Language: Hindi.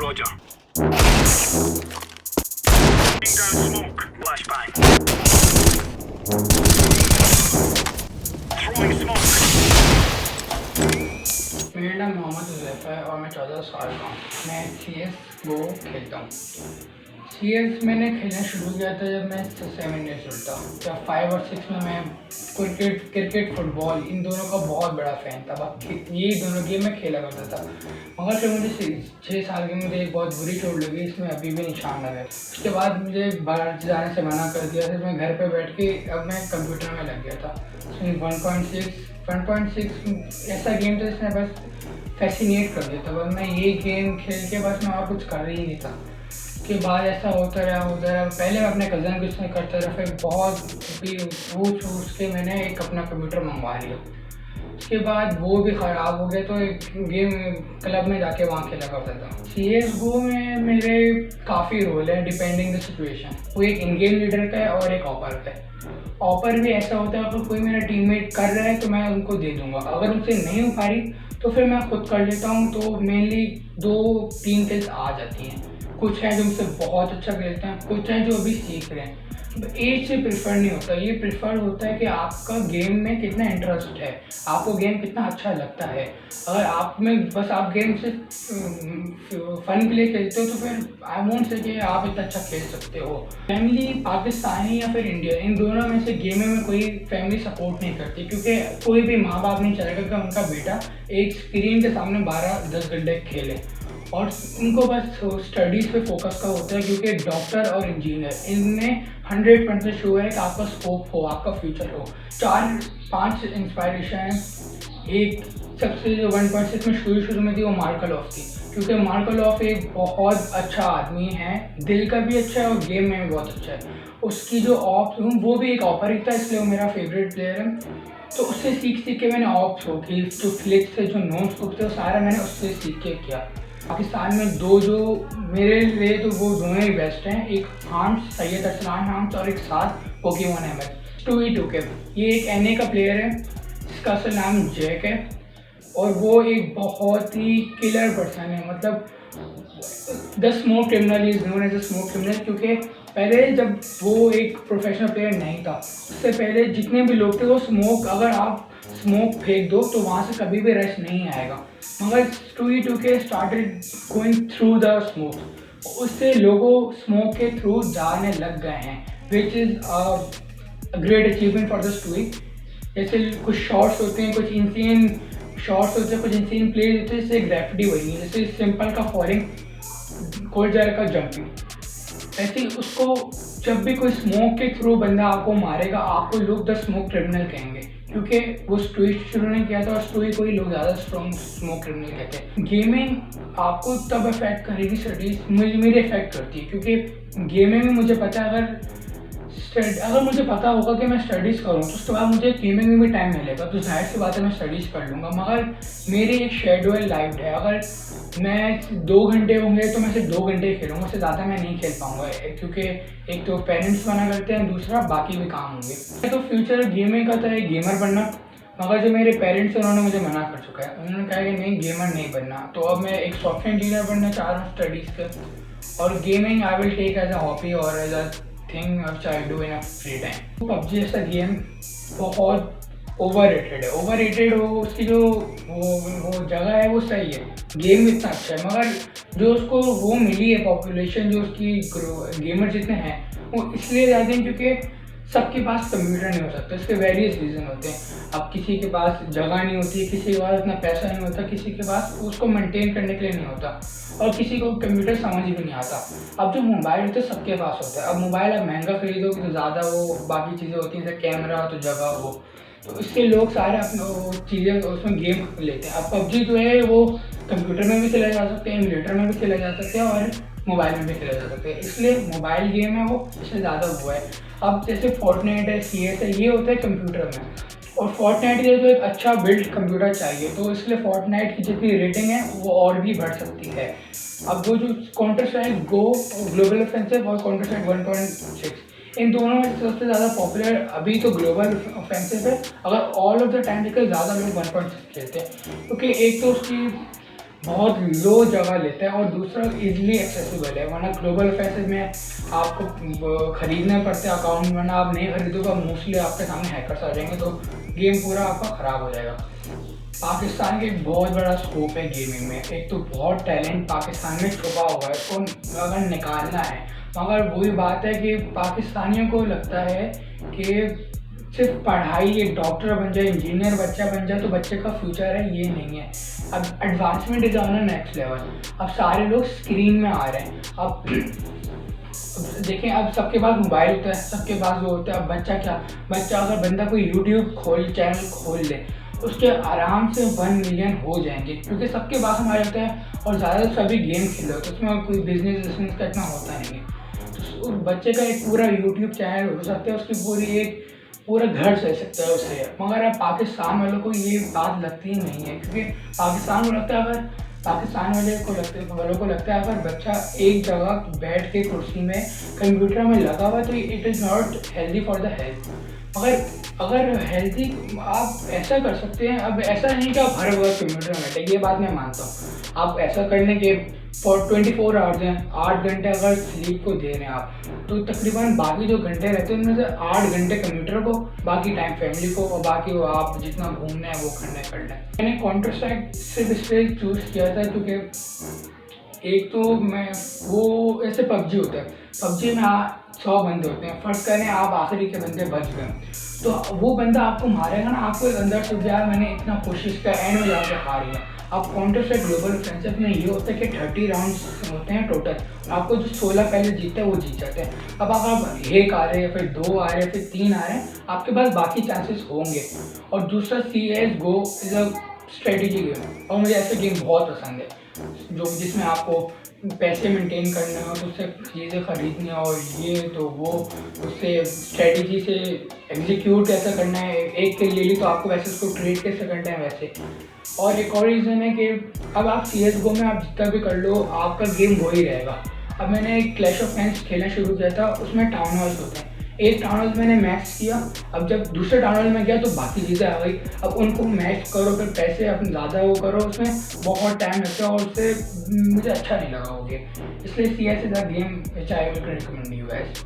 Roger. Putting down smoke. Flashbang. Throwing smoke. मेरा नाम मोहम्मद हुज़ैफ़ा है और मैं 14 साल का हूँ। मैं CS:GO खेलता हूँ। CS मैंने खेलना शुरू किया था जब मैं 7 ईयर्स ओल्ड था। जब 5 और 6 में मैं क्रिकेट फुटबॉल इन दोनों का बहुत बड़ा फ़ैन था। ये दोनों गेम मैं खेला करता था, मगर फिर मुझे 6 साल की मुझे एक बहुत बुरी चोट लगी, इसमें अभी भी निशान लगे। उसके बाद मुझे बाहर जाने से मना कर दिया, फिर मैं घर पे बैठ के अब मैं कंप्यूटर में लग गया था। 1.6 ऐसा गेम था जिसने बस फैसिनेट कर दिया था। बस मैं ये गेम खेल के बस मैं और कुछ कर ही नहीं था। उसके बाद ऐसा होता रहा। पहले मैं अपने कज़न को इसमें करता रहा, फिर बहुत भी पूछ के मैंने एक अपना कंप्यूटर मंगवा लिया। उसके बाद वो भी ख़राब हो गया तो एक गेम क्लब में जाके वहाँ खेला करता था। CS:GO में मेरे काफ़ी रोल है डिपेंडिंग द सिचुएशन। वो एक इन गेम लीडर का है और एक ऑपर का है। ऑपर भी ऐसा होता है अगर कोई मेरा टीममेट कर रहा है तो मैं उनको दे दूंगा, अगर उनसे नहीं हो पा रही तो फिर मैं खुद कर लेता हूँ। तो मेनली 2-3 किल्स आ जाती हैं। कुछ हैं जो मुझसे बहुत अच्छा खेलते हैं, कुछ हैं जो अभी सीख रहे हैं। एज से प्रेफर नहीं होता, ये प्रेफर होता है कि आपका गेम में कितना इंटरेस्ट है, आपको गेम कितना अच्छा लगता है। अगर आप में बस आप गेम से फन के लिए खेलते हो तो फिर आई वोंट से कि आप इतना अच्छा खेल सकते हो। फैमिली पाकिस्तानी या फिर इंडिया, इन दोनों में से गेमिंग में कोई फैमिली सपोर्ट नहीं करती, क्योंकि कोई भी माँ बाप नहीं चाहेगा कि उनका बेटा एक स्क्रीन के सामने 12-10 घंटे खेले। और उनको बस स्टडीज़ पे फोकस का होता है, क्योंकि डॉक्टर और इंजीनियर इनमें 100% श्योर है कि आपका स्कोप हो, आपका फ्यूचर हो। 4-5 इंस्पायरेशन है। एक सबसे जो 1.6 में शुरू में थी वो मार्केलॉफ थी, क्योंकि मार्केलॉफ एक बहुत अच्छा आदमी है, दिल का भी अच्छा है और गेम में भी बहुत अच्छा है। उसकी जो ऑप्स वो भी एक ऑपर ही था, इसलिए वो मेरा फेवरेट प्लेयर है। तो उससे सीख के मैंने ऑप्स हो कि जो फ्लिक्स थे, जो नोन स्कोप थे, वो सारा मैंने उससे सीख के किया। पाकिस्तान में दो जो मेरे लिए तो वो दोनों ही बेस्ट हैं, एक हार्म्स, सैयद अरसलान हार्म्स, और एक साथ पोकेमॉन अहमद 2v2 ये एक NA का प्लेयर है जिसका असल नाम जैक है, और वो एक बहुत ही किलर पर्सन है। मतलब the smoke criminal is known as the smoke criminal, क्योंकि पहले जब वो एक प्रोफेशनल प्लेयर नहीं था, उससे पहले जितने भी लोग थे वो स्मोक, अगर आप स्मोक फेंक दो तो वहाँ से कभी भी रश नहीं आएगा। मगर 2v2 started going through the smoke, उससे लोगों स्मोक के थ्रू जाने लग गए हैं, which is a great achievement for the 2v। जैसे कुछ शॉट्स होते हैं, कुछ इंसेन शॉट्स होते हैं, कुछ इंसेन प्लेज होते हैं, जैसे ग्रेफिटी बनी है, जैसे सिंपल का फॉलिंग, कोल्डर का जंपिंग। ऐसे उसको जब भी कोई स्मोक के थ्रू बंदा आपको मारेगा, आपको लोग द स्मोक क्रिमिनल कहेंगे, क्योंकि वो स्टोई शुरू नहीं किया था और स्टोई को ही लोग ज़्यादा स्ट्रॉन्ग स्मोक क्रिमिनल कहते हैं। गेमिंग आपको तब अफेक्ट करेगी, स्टडीज मेरी अफेक्ट करती है, क्योंकि गेमिंग में मुझे पता है अगर मुझे पता होगा कि मैं स्टडीज़ करूँ तो उसके बाद मुझे गेमिंग में भी टाइम मिलेगा, तो जाहिर सी बात है मैं स्टडीज़ कर लूँगा। मगर मेरी एक शेड्यूल लाइफ है, अगर मैं 2 घंटे होंगे तो मैं सिर्फ 2 घंटे ही खेलूँगा, उससे ज़्यादा मैं नहीं खेल पाऊँगा, क्योंकि एक तो पेरेंट्स मना करते हैं, दूसरा बाकी भी काम होंगे। तो फ्यूचर गेमिंग का था एक गेमर बनना, मगर जो मेरे पेरेंट्स हैं उन्होंने मुझे मना कर चुका है। उन्होंने कहा कि नहीं, गेमर नहीं बनना। तो अब मैं एक सॉफ्टवेयर इंजीनियर बनना चाह रहा हूँ स्टडीज़ के, और gaming I will take as a hobby और as a thing which I do in a free time. PUBG जैसा गेम बहुत ओवररेटेड हो, उसकी जो वो जगह है वो सही है, गेम इतना अच्छा है, मगर जो उसको वो मिली है पॉपुलेशन, जो उसकी गेमर जितने हैं वो इसलिए ज़्यादा हैं क्योंकि सबके पास कंप्यूटर नहीं हो सकता। इसके वेरियस रीज़न होते हैं। अब किसी के पास जगह नहीं होती, किसी के पास इतना पैसा नहीं होता, किसी के पास उसको मेंटेन करने के लिए नहीं होता, और किसी को कंप्यूटर समझ भी नहीं आता। अब जो मोबाइल होता है सबके पास होता है। अब मोबाइल आप महंगा खरीदोगे तो ज़्यादा वो बाकी चीज़ें होती हैं, जैसे कैमरा हो तो जगह हो, तो इससे लोग सारे अपने वो चीज़ें उसमें गेम लेते हैं। अब पबजी जो है वो कंप्यूटर में भी खेला जा सकते हैं, एमुलेटर में भी खेला जा सकते हैं, और मोबाइल में भी खेला जा सकता है। इसलिए मोबाइल गेम है वो इससे ज़्यादा हुआ है। अब जैसे फोर्टनाइट है, CS है, ये होता है कंप्यूटर में, और फोर्टनाइट के लिए तो एक अच्छा बिल्ड कंप्यूटर चाहिए, तो इसलिए फोर्टनाइट की जितनी रेटिंग है वो और भी बढ़ सकती है। अब वो जो counter strike go global offensive और काउंटर स्ट्राइक 1.6, इन दोनों में सबसे ज़्यादा पॉपुलर अभी तो ग्लोबल ऑफेंसिव है। अगर ऑल ऑफ द टाइम देखकर ज़्यादा लोग 1.6 खेलते हैं, क्योंकि एक तो उसकी बहुत लो जगह लेता है, और दूसरा इजीली एक्सेसिबल है, वरना ग्लोबल ऑफेंसेस में आपको खरीदने पड़ते हैं अकाउंट, वरना आप नहीं खरीदोगे मोस्टली आपके सामने हैकर्स आ जाएंगे तो गेम पूरा आपका ख़राब हो जाएगा। पाकिस्तान के एक बहुत बड़ा स्कोप है गेमिंग में, एक तो बहुत टैलेंट पाकिस्तान में छुपा हुआ है, उसको अगर निकालना है, मगर वही बात है कि पाकिस्तानियों को लगता है कि सिर्फ पढ़ाई, एक डॉक्टर बन जाए, इंजीनियर बच्चा बन जाए तो बच्चे का फ्यूचर है, ये नहीं है। अब advancement is on next level, अब सारे लोग स्क्रीन में आ रहे हैं। अब देखें, अब सबके पास मोबाइल होता है, सबके पास वो होता है। अब बच्चा अगर बंदा कोई यूट्यूब चैनल खोल ले, उसके आराम से 1 मिलियन हो जाएंगे, क्योंकि सबके पास हमारे होता है और ज़्यादातर सभी गेम खेल रहे होते हैं, उसमें कोई बिजनेस का इतना होता नहीं है। तो उस बच्चे का एक पूरा यूट्यूब चैनल हो सकता है, उसकी पूरा घर चल सकता है उससे। मगर अब पाकिस्तान वालों को ये बात लगती ही नहीं है, क्योंकि पाकिस्तान वालों को लगता है अगर बच्चा एक जगह बैठ के कुर्सी में कंप्यूटर में लगा हुआ तो it is not healthy for the health. मगर अगर हेल्दी आप ऐसा कर सकते हैं, अब ऐसा नहीं कि आप हर वक्त कंप्यूटर में बैठे, ये बात मैं मानता हूँ। आप ऐसा करने के फॉर 24 आवर्स हैं, 8 घंटे अगर स्लीप को दे रहे हैं आप, तो तकरीबन बाकी जो घंटे रहते हैं उनमें से 8 घंटे कंप्यूटर को, बाकी टाइम फैमिली को, और बाकी वो आप जितना घूमना है वो कर लें। मैंने काउंटर स्ट्राइक सिर्फ इसलिए चूज़ किया था क्योंकि एक तो मैं वो ऐसे पबजी होता है, पबजी में 100 बंदे होते हैं, फर्स्ट करें आप आखिरी के बंदे बच गए तो वो बंदा आपको मारेगा ना, आपको अंदर से यार मैंने इतना कोशिश किया, एंड में जाके हार गया। अब काउंटर स्ट्राइक ग्लोबल ऑफेंसिव में ये होता है कि 30 राउंड्स होते हैं टोटल, आपको जो 16 पहले जीते हैं वो जीत जाते हैं। अब अगर आप 1 आ रहे हैं, फिर 2 आ रहे हैं, फिर 3 आ रहे हैं, आपके पास बाकी चांसेस होंगे। और दूसरा CSGO is a strategy game, और मुझे ऐसे गेम बहुत पसंद है जिसमें आपको पैसे मेंटेन करने हो, तो उससे चीज़ें खरीदनी हो, ये तो वो, उससे स्ट्रेटजी से एग्जीक्यूट कैसे करना है, एक किल ले ली तो आपको वैसे उसको ट्रेड कैसे करना है वैसे। और एक और रीज़न है कि अब आप CSGO में आप जितना भी कर लो आपका गेम वो ही रहेगा। अब मैंने एक क्लैश ऑफ क्लैंस खेलना शुरू किया था, उसमें टाउन हॉल्स होते हैं, एक टाउन हॉल मैंने मैक्स किया, अब जब दूसरे टाउन हॉल में गया तो बाकी चीज़ें आ गई, अब उनको मैक्स करो, फिर पैसे अपने ज़्यादा वो करो, उसमें बहुत टाइम लगता है और उससे मुझे अच्छा नहीं लगा वो गेम, इसलिए CS is a game which I will recommend you guys.